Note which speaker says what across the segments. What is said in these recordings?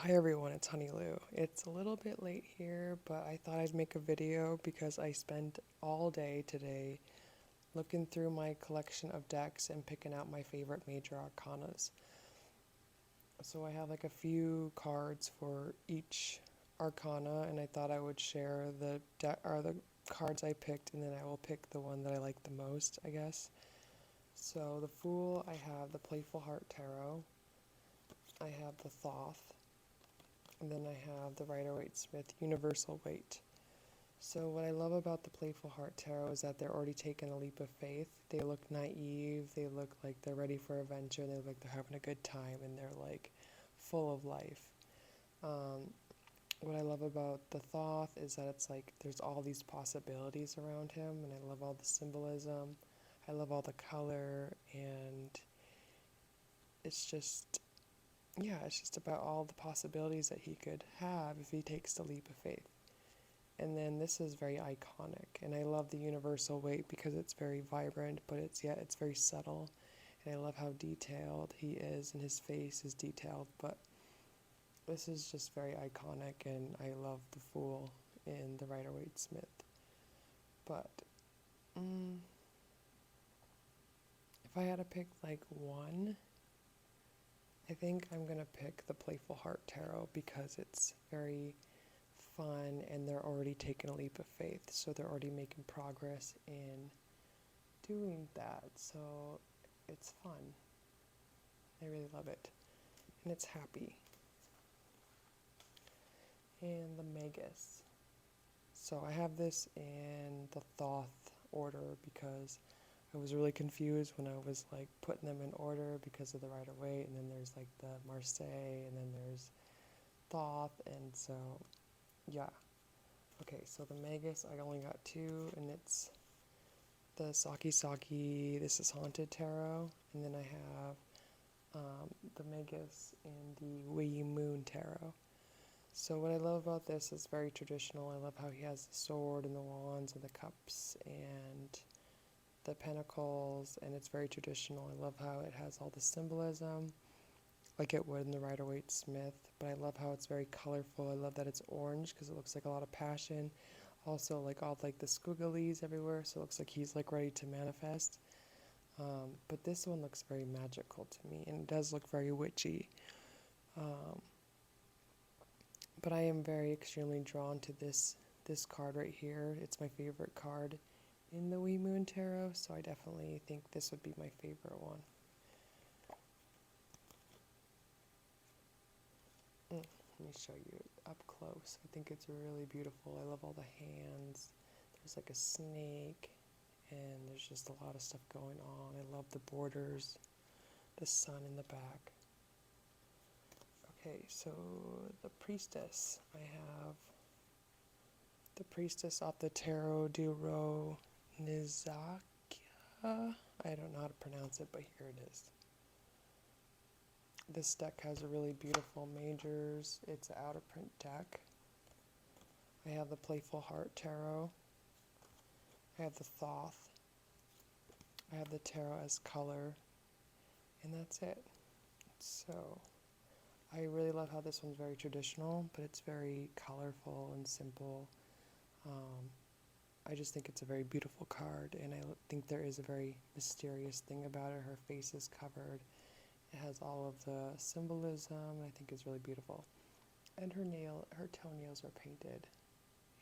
Speaker 1: Hi everyone, it's Honey Lou. It's a little bit late here, but I thought I'd make a video because I spent all day today looking through my collection of decks and picking out my favorite major arcanas. So I have like a few cards for each arcana, and I thought I would share the cards I picked, and then I will pick the one that I like the most, I guess. So the Fool, I have the Playful Heart Tarot. I have the Thoth. And then I have the Rider-Waite-Smith Universal Weight. So what I love about the Playful Heart Tarot is that they're already taking a leap of faith. They look naive, they look like they're ready for adventure, they look like they're having a good time, and they're like full of life. What I love about the Thoth is that it's like there's all these possibilities around him, and I love all the symbolism. I love all the color, and it's just it's just about all the possibilities that he could have if he takes the leap of faith. And then this is very iconic, and I love the universal weight because it's very vibrant, but it's very subtle. And I love how detailed he is, and his face is detailed. But this is just very iconic, and I love the Fool in the Rider-Waite-Smith. But if I had to pick like one, I think I'm going to pick the Playful Heart Tarot because it's very fun and they're already taking a leap of faith. So they're already making progress in doing that. So it's fun. I really love it. And it's happy. And the Magus. So I have this in the Thoth order because I was really confused when I was like putting them in order because of the Rider-Waite, and then there's like the Marseille, and then there's Thoth, and so yeah. Okay, so the Magus, I only got two, and it's the Saki Saki, this is Haunted Tarot, and then I have the Magus and the Wee Moon Tarot. So what I love about this is very traditional. I love how he has the sword and the wands and the cups and the pentacles, and it's very traditional. I love how it has all the symbolism like it would in the Rider-Waite-Smith, but I love how it's very colorful. I love that it's orange because it looks like a lot of passion. Also like all like the squigglies everywhere, so it looks like he's like ready to manifest. But this one looks very magical to me, and it does look very witchy. But I am very extremely drawn to this card right here. It's my favorite card in the Wee Moon Tarot, so I definitely think this would be my favorite one. Let me show you it up close. I think it's really beautiful. I love all the hands. There's like a snake, and there's just a lot of stuff going on. I love the borders, the sun in the back. Okay, so the Priestess. I have the Priestess off the Tarot du Roi Nizakia. I don't know how to pronounce it, but here it is. This deck has a really beautiful majors. It's an outer print deck. I have the Playful Heart Tarot. I have the Thoth. I have the Tarot as color. And that's it. So I really love how this one's very traditional, but it's very colorful and simple. I just think it's a very beautiful card, and I think there is a very mysterious thing about it. Her face is covered. It has all of the symbolism, and I think it's really beautiful. And her toenails are painted,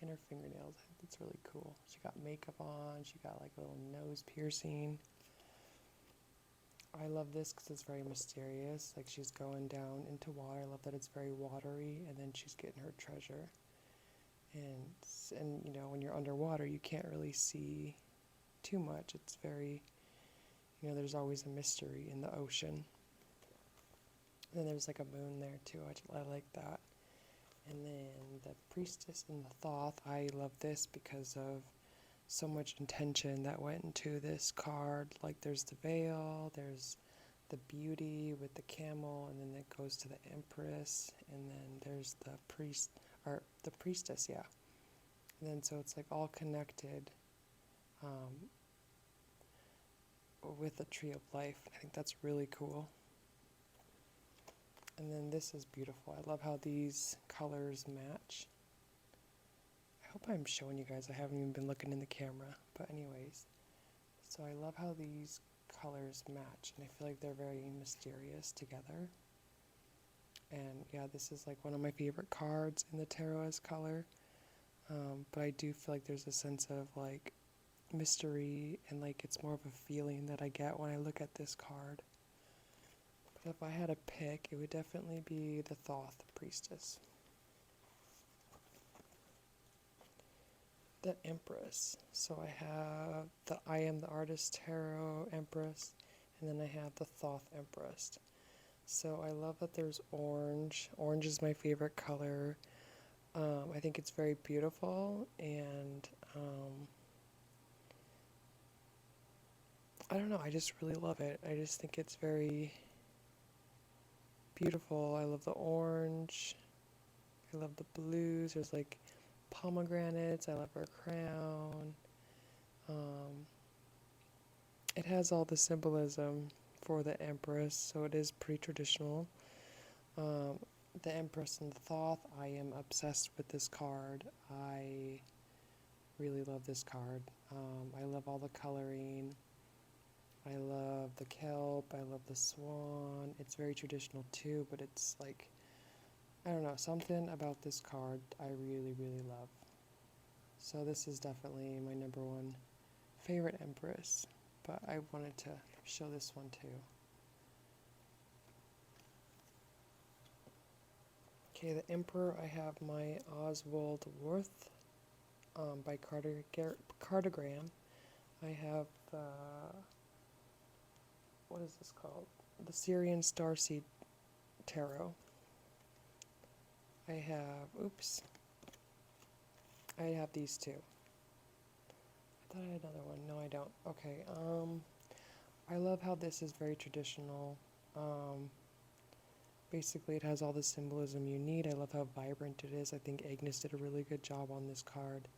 Speaker 1: and her fingernails. I think it's really cool. She got makeup on. She got like a little nose piercing. I love this because it's very mysterious. Like she's going down into water. I love that it's very watery, and then she's getting her treasure. And you know, when you're underwater, you can't really see too much. It's very, you know, there's always a mystery in the ocean. And then there's like a moon there too. I like that. And then the Priestess and the Thoth. I love this because of so much intention that went into this card. Like there's the veil, there's the beauty with the camel, and then it goes to the Empress, and then there's the Priestess, yeah. And then so it's like all connected with the Tree of Life. I think that's really cool. And then this is beautiful. I love how these colors match. I hope I'm showing you guys. I haven't even been looking in the camera. But anyways, so I love how these colors match. And I feel like they're very mysterious together. And yeah, this is like one of my favorite cards in the tarot as color. But I do feel like there's a sense of like mystery and like it's more of a feeling that I get when I look at this card. But if I had a pick, it would definitely be the Thoth Priestess. The Empress. So I have the I Am the Artist Tarot Empress, and then I have the Thoth Empress. So I love that there's orange. Orange is my favorite color. I think it's very beautiful, and I don't know, I just really love it. I just think it's very beautiful. I love the orange. I love the blues. There's like pomegranates. I love her crown. It has all the symbolism for the Empress, so it is pretty traditional. The Empress and the Thoth, I am obsessed with this card. I really love this card. I love all the coloring. I love the kelp. I love the swan. It's very traditional too, but it's like, I don't know, something about this card I really, really love. So this is definitely my number one favorite Empress, but I wanted to show this one too. Okay, the Emperor, I have my Oswald Worth by Cartogram. I have what is this called? The Syrian Starseed Tarot. I have, I have these two. I thought I had another one. No, I don't. Okay, I love how this is very traditional. Basically, it has all the symbolism you need. I love how vibrant it is. I think Agnes did a really good job on this card.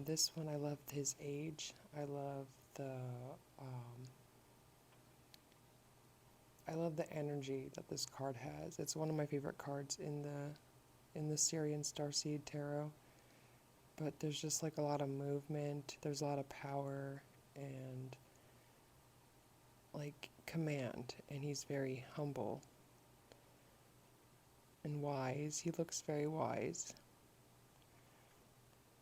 Speaker 1: This one, I love his age. I love the energy that this card has. It's one of my favorite cards in the Syrian Starseed Tarot. But there's just like a lot of movement. There's a lot of power and like command, and he's very humble and wise. He looks very wise.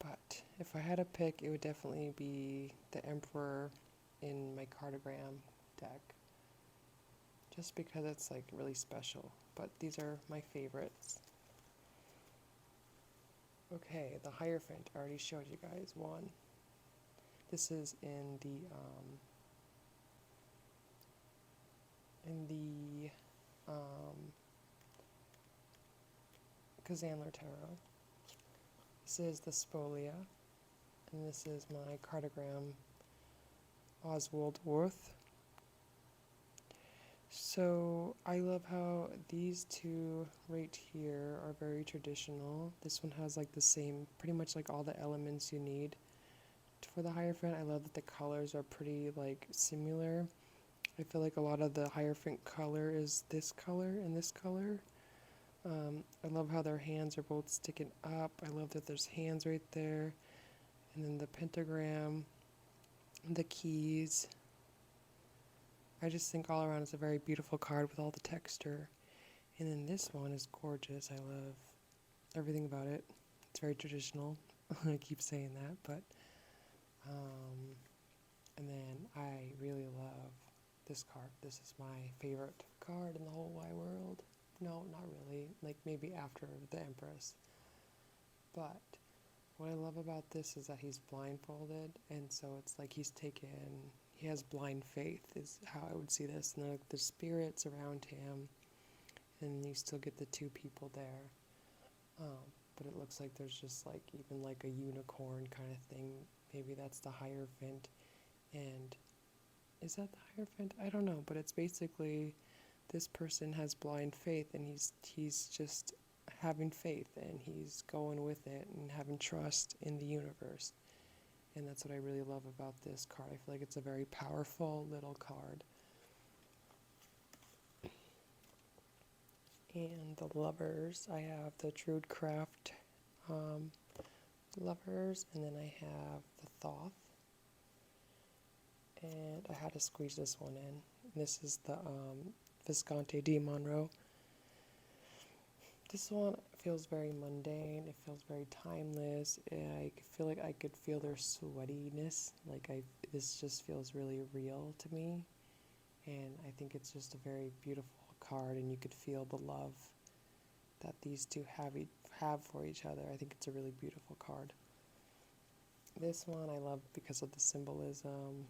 Speaker 1: But if I had a pick, it would definitely be the Emperor in my Cartogram deck, just because it's like really special. But these are my favorites. Okay, the Hierophant, I already showed you guys one. This is in the Kazandler Tarot. This is the Spolia, and this is my Cartogram Oswald Worth. So I love how these two right here are very traditional. This one has like the same, pretty much like all the elements you need for the Hierophant. I love that the colors are pretty like similar. I feel like a lot of the Hierophant color is this color and this color. I love how their hands are both sticking up. I love that there's hands right there. And then the pentagram, the keys. I just think all around it's a very beautiful card with all the texture. And then this one is gorgeous. I love everything about it. It's very traditional. I keep saying that, but and then I really love this card. This is my favorite card in the whole wide world. No, not really. Like maybe after the Empress. But what I love about this is that he's blindfolded, and so it's like he has blind faith is how I would see this. And the spirits around him, and you still get the two people there. But it looks like there's just like even like a unicorn kind of thing. Maybe that's the Hierophant. And is that the Hierophant? I don't know, but it's basically this person has blind faith, and he's just having faith, and he's going with it and having trust in the universe. And that's what I really love about this card. I feel like it's a very powerful little card. And the lovers, I have the Trude Craft lovers, and then I have the Thoth. And I had to squeeze this one in. This is the Visconti di Monroe. This one feels very mundane. It feels very timeless. I feel like I could feel their sweatiness. This just feels really real to me. And I think it's just a very beautiful card, and you could feel the love that these two have for each other. I think it's a really beautiful card. This one I love because of the symbolism.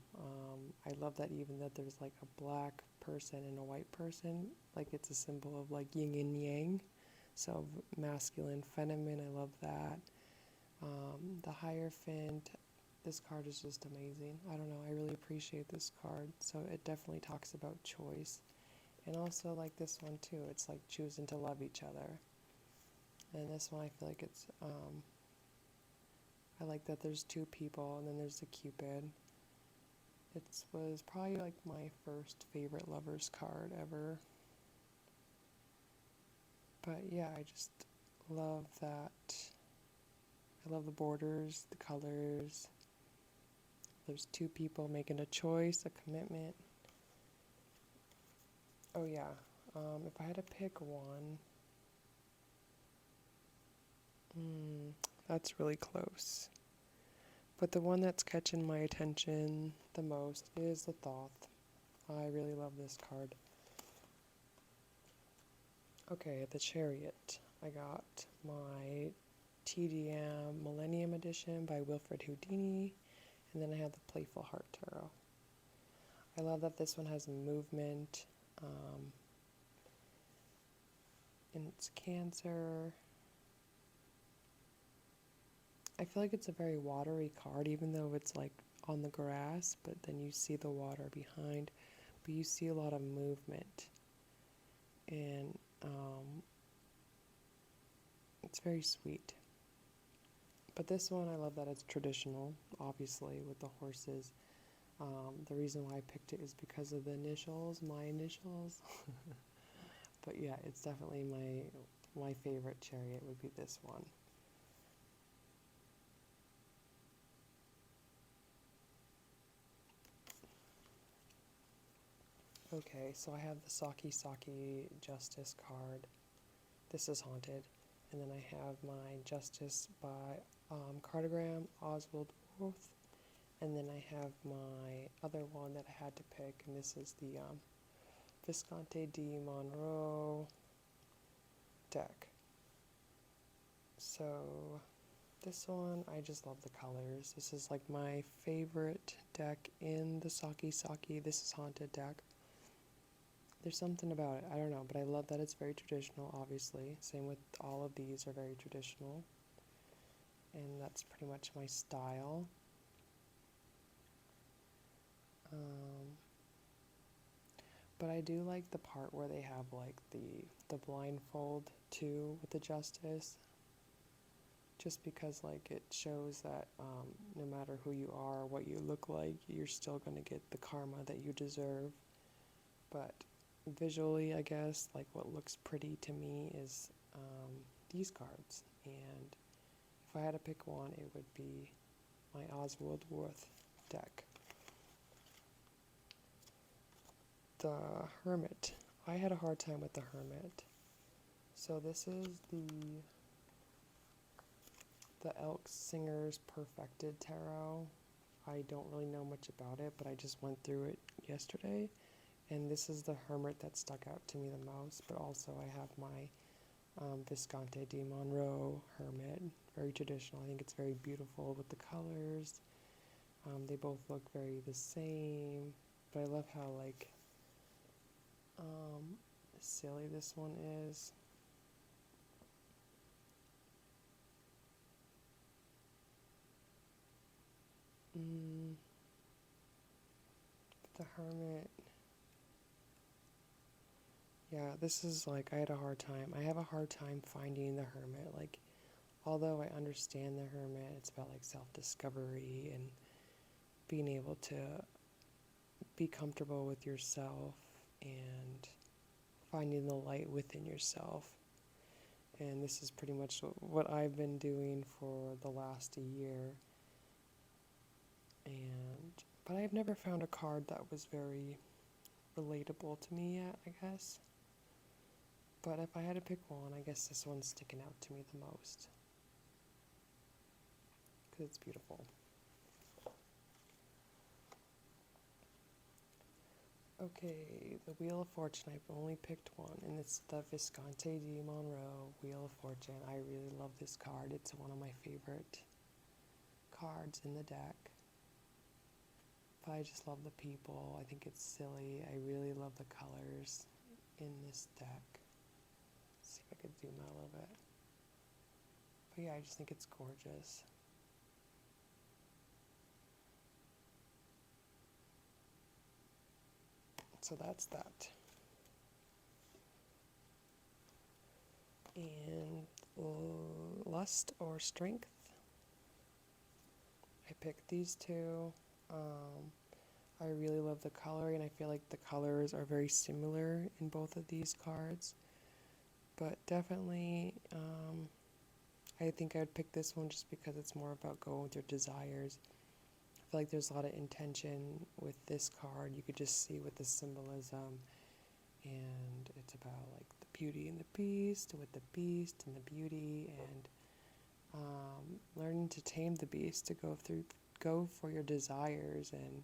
Speaker 1: I love that even that there's like a black person and a white person. Like it's a symbol of like yin and yang. So masculine, feminine, I love that. The Hierophant, this card is just amazing. I don't know, I really appreciate this card. So it definitely talks about choice. And also like this one too, it's like choosing to love each other. And this one I feel like it's, I like that there's two people and then there's the Cupid. It was probably like my first favorite lovers card ever. But yeah, I just love that. I love the borders, the colors. There's two people making a choice, a commitment. Oh yeah, if I had to pick one, that's really close. But the one that's catching my attention the most is the Thoth. I really love this card. Okay, the Chariot. I got my TDM Millennium Edition by Wilfred Houdini, and then I have the Playful Heart Tarot. I love that this one has movement, and it's Cancer. I feel like it's a very watery card, even though it's like on the grass, but then you see the water behind, but you see a lot of movement, and it's very sweet. But this one, I love that it's traditional, obviously, with the horses. The reason why I picked it is because of the initials, my initials. But yeah, it's definitely my favorite chariot would be this one. Okay, so I have the Saki Justice card. This is haunted. And then I have my Justice by Cartogram, Oswald Worth. And then I have my other one that I had to pick, and this is the Visconti di Monroe deck. So this one, I just love the colors. This is like my favorite deck in the Saki This is Haunted deck. There's something about it, I don't know, but I love that it's very traditional, obviously. Same with all of these are very traditional. And that's pretty much my style. But I do like the part where they have like the blindfold too with the Justice. Just because like it shows that no matter who you are, what you look like, you're still going to get the karma that you deserve. But visually, I guess, like what looks pretty to me is these cards. And if I had to pick one, it would be my Oswald Worth deck. The Hermit. I had a hard time with the Hermit. So this is the Elk Singer's Perfected Tarot. I don't really know much about it, but I just went through it yesterday. And this is the Hermit that stuck out to me the most, but also I have my Visconti di Monroe Hermit. Very traditional. I think it's very beautiful with the colors. They both look very the same, but I love how like silly this one is. The Hermit. Yeah, this is like, I had a hard time. I have a hard time finding the Hermit. Like, although I understand the Hermit, it's about like self-discovery and being able to be comfortable with yourself and finding the light within yourself. And this is pretty much what I've been doing for the last year. But I've never found a card that was very relatable to me yet, I guess. But if I had to pick one, I guess this one's sticking out to me the most. Because it's beautiful. Okay, the Wheel of Fortune, I've only picked one, and it's the Visconti di Monroe Wheel of Fortune. I really love this card. It's one of my favorite cards in the deck. But I just love the people. I think it's silly. I really love the colors in this deck. Let's see if I could zoom out a little bit. But yeah, I just think it's gorgeous. So that's that. And Lust or Strength. I picked these two. I really love the coloring, and I feel like the colors are very similar in both of these cards. But definitely, I think I'd pick this one just because it's more about going with your desires. I feel like there's a lot of intention with this card. You could just see with the symbolism, and it's about like the beauty and the beast, with the beast and the beauty, and learning to tame the beast, to go for your desires, and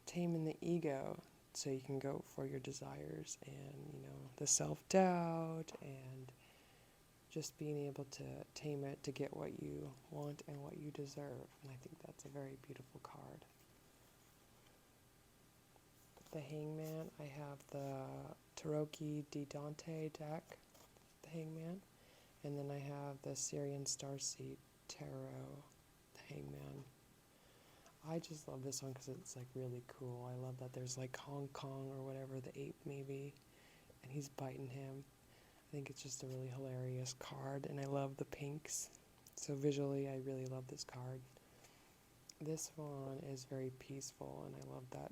Speaker 1: taming the ego so you can go for your desires, and the self-doubt, and just being able to tame it to get what you want and what you deserve. And I think that's a very beautiful card. The Hangman, I have the Tarocchi di Dante deck, the Hangman, and then I have the Syrian Starseed Tarot, the Hangman. I just love this one because it's like really cool. I love that there's like Hong Kong or whatever, the ape maybe, and he's biting him. I think it's just a really hilarious card, and I love the pinks. So visually, I really love this card. This one is very peaceful, and I love that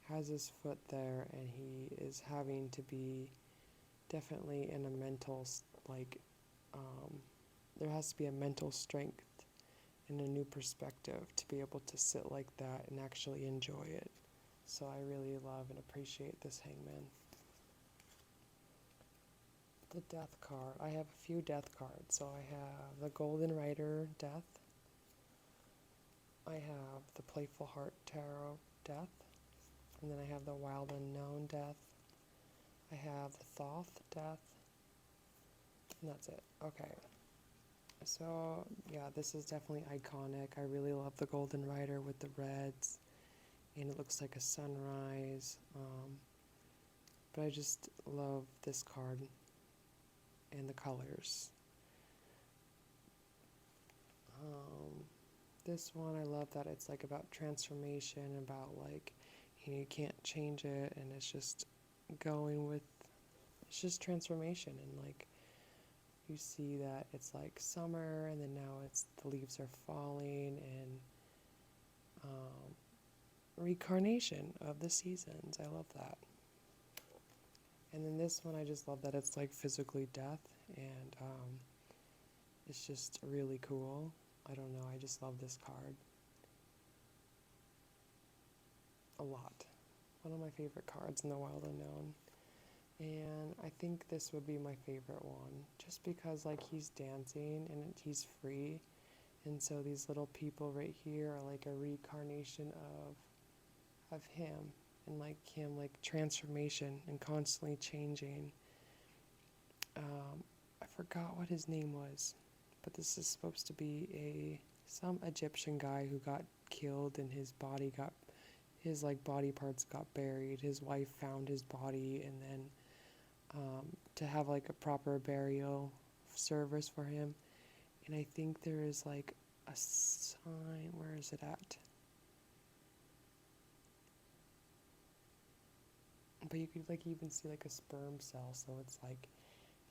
Speaker 1: has his foot there, and he is having to be definitely in a mental, there has to be a mental strength and a new perspective to be able to sit like that and actually enjoy it. So I really love and appreciate this Hangman. The Death card. I have a few Death cards. So I have the Golden Rider Death. I have the Playful Heart Tarot Death. And then I have the Wild Unknown Death. I have the Thoth Death. And that's it. Okay. So, yeah, this is definitely iconic. I really love the Golden Rider with the reds. And it looks like a sunrise. But I just love this card and the colors. This one, I love that it's like about transformation, about like, you can't change it, and it's just it's just transformation, and like, you see that it's like summer, and then now the leaves are falling, and reincarnation of the seasons. I love that. And then this one, I just love that it's like physically death, and it's just really cool. I don't know, I just love this card a lot. One of my favorite cards in the Wild Unknown. And I think this would be my favorite one, just because like he's dancing and he's free, and so these little people right here are like a reincarnation of him, and like him, like transformation and constantly changing. I forgot what his name was, but this is supposed to be some Egyptian guy who got killed, and his like body parts got buried. His wife found his body, and then to have like a proper burial service for him. And I think there is like a sign. Where is it at? But you could like even see like a sperm cell, so it's like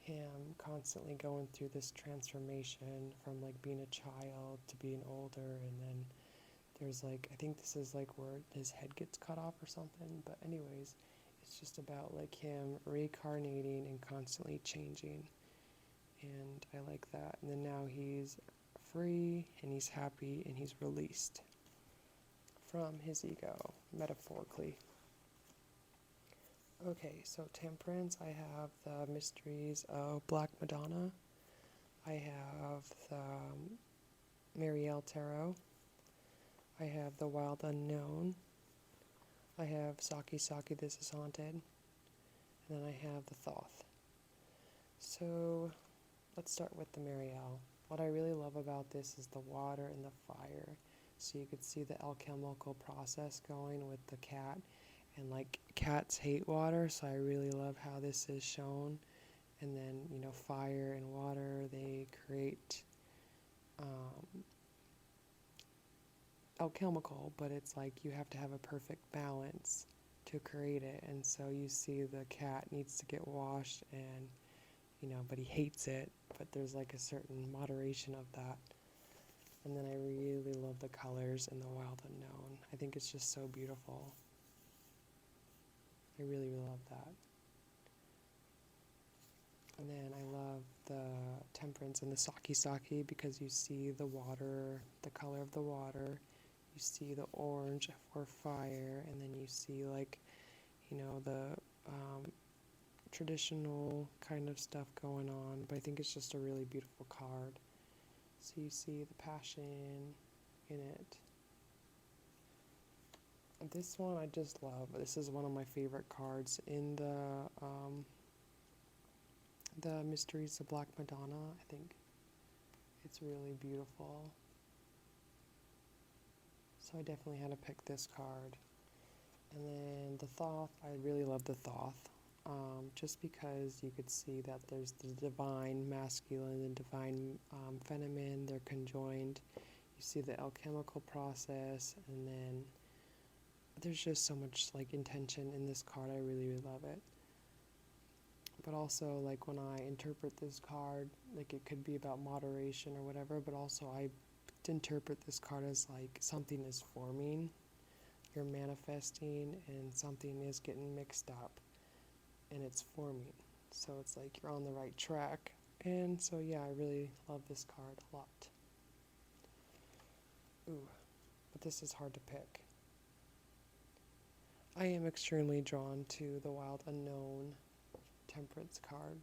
Speaker 1: him constantly going through this transformation from like being a child to being older, and then there's like, I think this is like where his head gets cut off or something, but anyways, It's just about like him reincarnating and constantly changing. And I like that. And then now he's free and he's happy and he's released from his ego, metaphorically. Okay, so Temperance, I have the Mysteries of Black Madonna. I have the Marielle Tarot. I have the Wild Unknown. I have Saki Saki, This Is Haunted. And then I have the Thoth. So let's start with the Marielle. What I really love about this is the water and the fire. So you could see the alchemical process going with the cat. And like cats hate water, so I really love how this is shown. And then, fire and water, they create alchemical, but it's like you have to have a perfect balance to create it. And so you see the cat needs to get washed and, but he hates it, but there's like a certain moderation of that. And then I really love the colors in the Wild Unknown. I think it's just so beautiful. I really, really love that. And then I love the Temperance and the Saki Saki because you see the water, the color of the water. You see the orange for fire, and then you see the traditional kind of stuff going on. But I think it's just a really beautiful card. So you see the passion in it. This one I just love. This is one of my favorite cards in the Mysteries of Black Madonna. I think it's really beautiful. So I definitely had to pick this card. And then the Thoth, I really love the Thoth. Just because you could see that there's the divine masculine and divine feminine, they're conjoined. You see the alchemical process, and then there's just so much like intention in this card. I really, really love it. But also, like when I interpret this card, like it could be about moderation or whatever, but also I interpret this card as like something is forming, you're manifesting, and something is getting mixed up and it's forming. So it's like you're on the right track. And so yeah, I really love this card a lot. Ooh, but this is hard to pick. I am extremely drawn to the Wild Unknown Temperance card.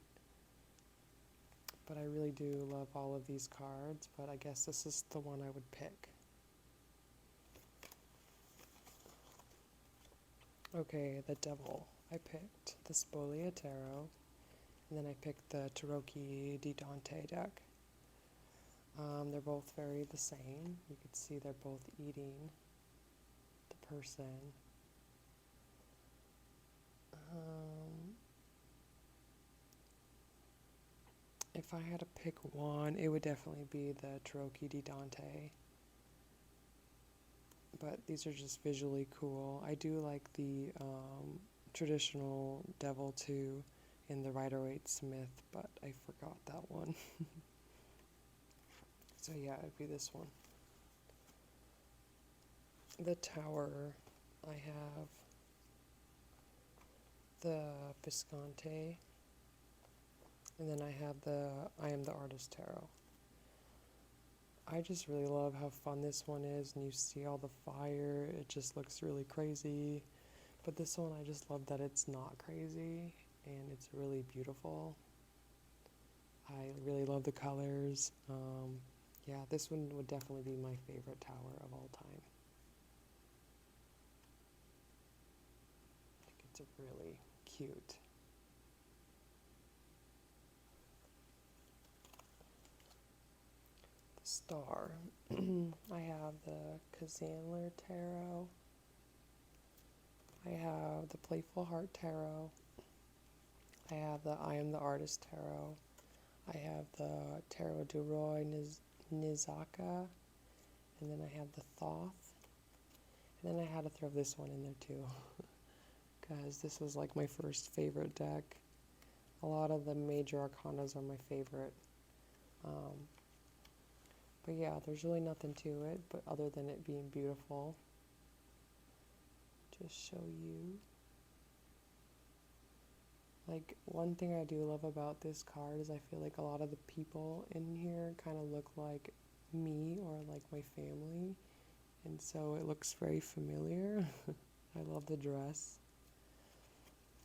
Speaker 1: But I really do love all of these cards, but I guess this is the one I would pick. Okay, the Devil. I picked the Spolia Tarot, and then I picked the Tarocchi di Dante deck. They're both very the same. You could see they're both eating the person. If I had to pick one, it would definitely be the Tarocchi di Dante. But these are just visually cool. I do like the traditional Devil too in the Rider-Waite-Smith, but I forgot that one. So yeah, it'd be this one. The Tower, I have the Visconti, and then I have the I Am the Artist Tarot. I just really love how fun this one is, and you see all the fire, it just looks really crazy. But this one, I just love that it's not crazy, and it's really beautiful. I really love the colors. Yeah, this one would definitely be my favorite tower of all time. I think it's really cute. The Star. I have the Kazandler Tarot. I have the Playful Heart Tarot. I have the I Am the Artist Tarot. I have the Tarot de Roy Nizaka. And then I have the Thoth. And then I had to throw this one in there too. Because this was like my first favorite deck. A lot of the major arcanas are my favorite. But yeah, there's really nothing to it, but other than it being beautiful. Just show you. Like, one thing I do love about this card is I feel like a lot of the people in here kind of look like me or like my family, and so it looks very familiar. I love the dress.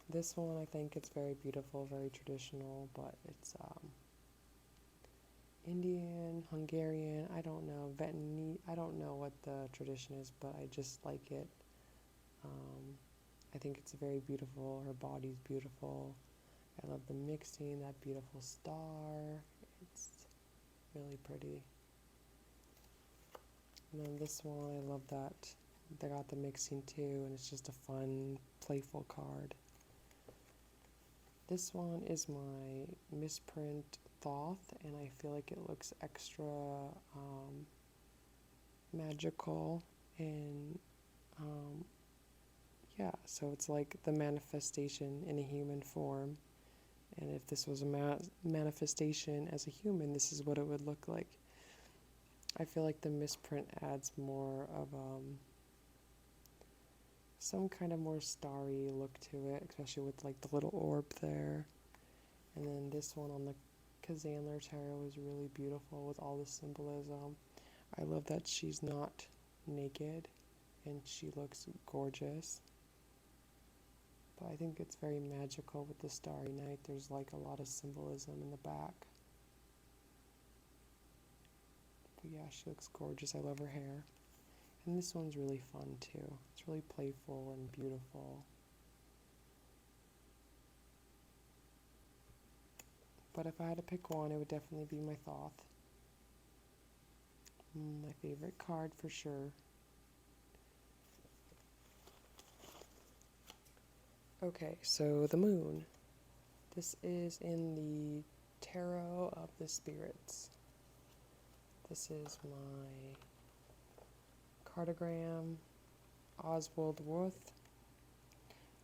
Speaker 1: This one, I think it's very beautiful, very traditional, but it's Indian, Hungarian, I don't know, Vietnamese, I don't know what the tradition is, but I just like it. Um, I think it's very beautiful. Her body's beautiful. I love the mixing, that beautiful star. It's really pretty. And then this one, I love that they got the mixing too, and it's just a fun, playful card. This one is my misprint Thoth, and I feel like it looks extra magical, and yeah, so it's like the manifestation in a human form. And if this was a manifestation as a human, this is what it would look like. I feel like the misprint adds more of some kind of more starry look to it, especially with like the little orb there. And then this one on the Kazandler Tarot is really beautiful with all the symbolism. I love that she's not naked and she looks gorgeous. But I think it's very magical with the Starry Night. There's like a lot of symbolism in the back. But yeah, she looks gorgeous. I love her hair. And this one's really fun too. It's really playful and beautiful. But if I had to pick one, it would definitely be my Thoth. My favorite card for sure. Okay, so the moon. This is in the Tarot of the Spirits. This is my cartogram, Oswald Worth.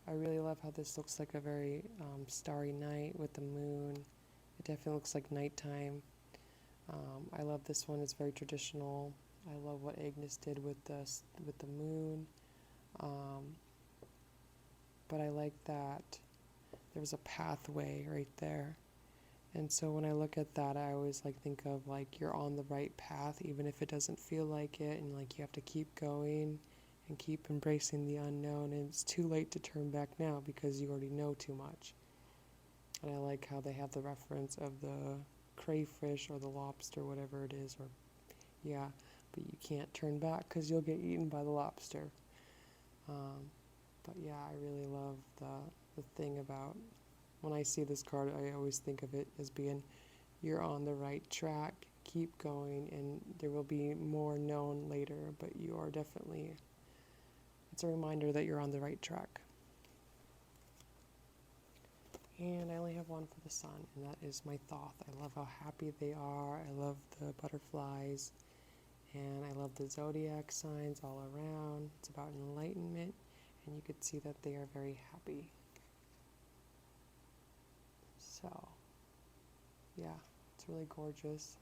Speaker 1: I really love how this looks like a very starry night with the moon. It definitely looks like nighttime. I love this one. It's very traditional. I love what Agnes did with the moon. But I like that there was a pathway right there. And so when I look at that, I always like think of like you're on the right path, even if it doesn't feel like it, and like you have to keep going and keep embracing the unknown, and it's too late to turn back now because you already know too much. And I like how they have the reference of the crayfish or the lobster, whatever it is, or yeah, but you can't turn back because you'll get eaten by the lobster. But yeah, I really love the thing about when I see this card, I always think of it as being you're on the right track, keep going, and there will be more known later, but you are definitely, it's a reminder that you're on the right track. And I only have one for the sun, and that is my Thoth. I love how happy they are. I love the butterflies, and I love the zodiac signs all around. It's about enlightenment, and you could see that they are very happy. So, yeah, it's really gorgeous.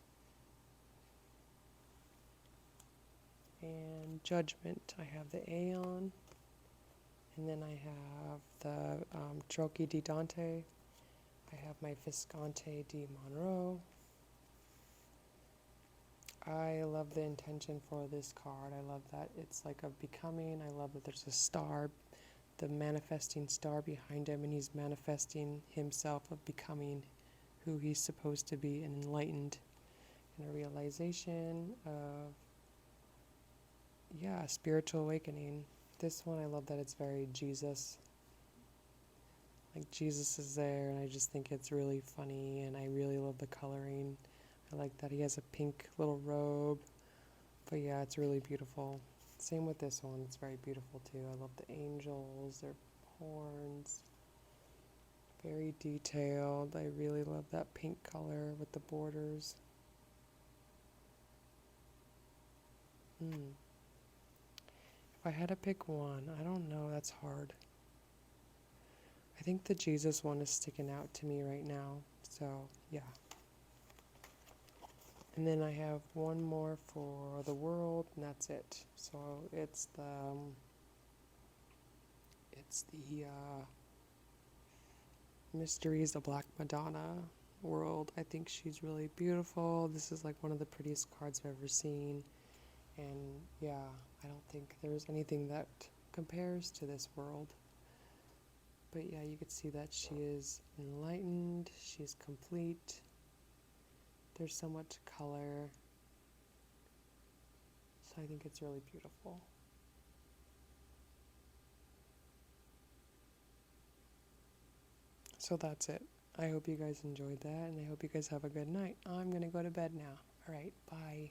Speaker 1: And Judgment, I have the Aeon, and then I have the Troche di Dante. I have my Visconti di Monroe. I love the intention for this card. I love that it's like a becoming. I love that there's a star, the manifesting star behind him, and he's manifesting himself of becoming who he's supposed to be, and enlightened, and a realization of, yeah, spiritual awakening. This one, I love that it's very Jesus. Like Jesus is there, and I just think it's really funny, and I really love the coloring. I like that he has a pink little robe. But yeah, it's really beautiful. Same with this one, it's very beautiful too. I love the angels, their horns. Very detailed. I really love that pink color with the borders. If I had to pick one, I don't know, that's hard. I think the Jesus one is sticking out to me right now. So, yeah. And then I have one more for the world, and that's it. So it's the Mysteries, the Black Madonna world. I think she's really beautiful. This is like one of the prettiest cards I've ever seen. And yeah, I don't think there's anything that compares to this world. But yeah, you could see that she is enlightened, she's complete. There's so much color. So I think it's really beautiful. So that's it. I hope you guys enjoyed that, and I hope you guys have a good night. I'm going to go to bed now. All right, bye.